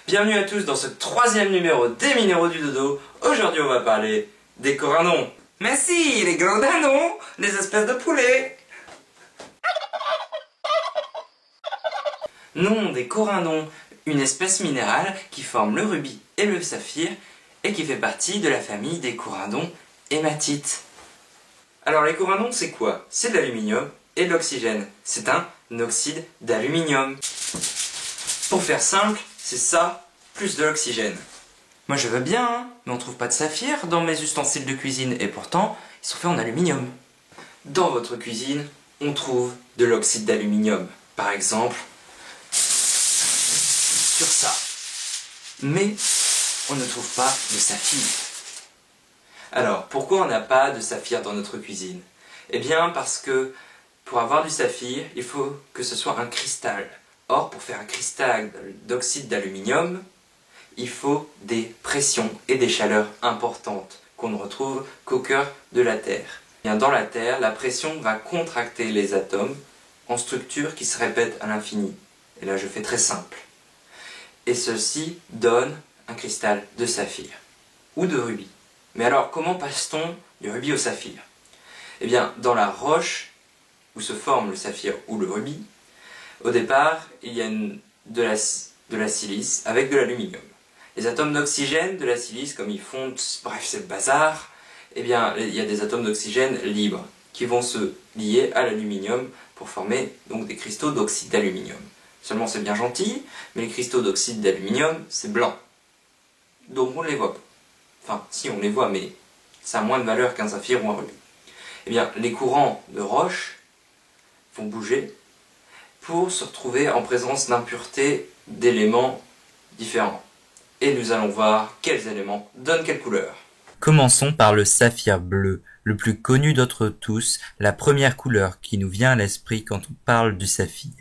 Bienvenue à tous dans ce troisième numéro des minéraux du dodo. Aujourd'hui on va parler des corindons. Mais si, les gros dindons, les espèces de poulets. Non, des corindons, une espèce minérale qui forme le rubis et le saphir et qui fait partie de la famille des corindons hématites. Alors les corindons c'est quoi? C'est de l'aluminium et de l'oxygène. C'est un oxyde d'aluminium. Pour faire simple, c'est ça, plus de l'oxygène. Moi je veux bien, hein, mais on trouve pas de saphir dans mes ustensiles de cuisine, et pourtant, ils sont faits en aluminium. Dans votre cuisine, on trouve de l'oxyde d'aluminium, par exemple, sur ça. Mais on ne trouve pas de saphir. Alors, pourquoi on n'a pas de saphir dans notre cuisine? Eh bien, parce que pour avoir du saphir, il faut que ce soit un cristal. Or, pour faire un cristal d'oxyde d'aluminium, il faut des pressions et des chaleurs importantes qu'on ne retrouve qu'au cœur de la Terre. Bien, dans la Terre, la pression va contracter les atomes en structures qui se répètent à l'infini. Et là, je fais très simple. Et ceci donne un cristal de saphir ou de rubis. Mais alors, comment passe-t-on du rubis au saphir? Eh bien, dans la roche où se forme le saphir ou le rubis, au départ, il y a de la silice avec de l'aluminium. Les atomes d'oxygène de la silice, comme ils font, bref, c'est le bazar, eh bien, il y a des atomes d'oxygène libres qui vont se lier à l'aluminium pour former donc des cristaux d'oxyde d'aluminium. Seulement, c'est bien gentil, mais les cristaux d'oxyde d'aluminium, c'est blanc. Donc, on ne les voit pas. Enfin, si, on les voit, mais ça a moins de valeur qu'un saphir ou un rubis. Eh bien, les courants de roche vont bouger pour se retrouver en présence d'impuretés d'éléments différents. Et nous allons voir quels éléments donnent quelle couleur. Commençons par le saphir bleu, le plus connu d'entre tous, la première couleur qui nous vient à l'esprit quand on parle du saphir.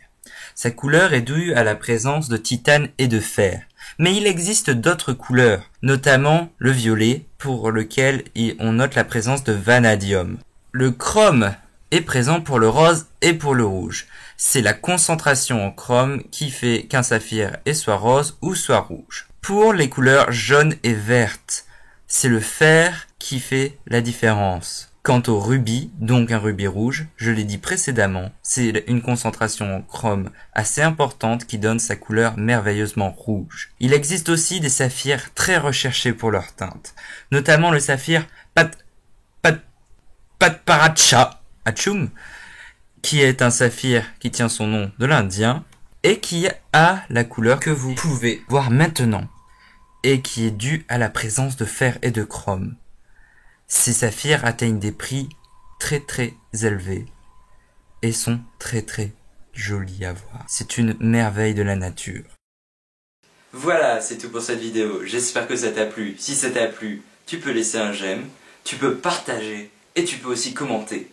Sa couleur est due à la présence de titane et de fer. Mais il existe d'autres couleurs, notamment le violet, pour lequel on note la présence de vanadium. Le chrome est présent pour le rose et pour le rouge. C'est la concentration en chrome qui fait qu'un saphir est soit rose ou soit rouge. Pour les couleurs jaune et verte, c'est le fer qui fait la différence. Quant au rubis, donc un rubis rouge, je l'ai dit précédemment, c'est une concentration en chrome assez importante qui donne sa couleur merveilleusement rouge. Il existe aussi des saphirs très recherchés pour leur teinte, notamment le saphir Patparacha Achum, qui est un saphir qui tient son nom de l'Indien et qui a la couleur que vous pouvez voir maintenant et qui est due à la présence de fer et de chrome. Ces saphirs atteignent des prix très très élevés et sont très très jolis à voir. C'est une merveille de la nature. Voilà, c'est tout pour cette vidéo. J'espère que ça t'a plu. Si ça t'a plu, tu peux laisser un j'aime, tu peux partager et tu peux aussi commenter.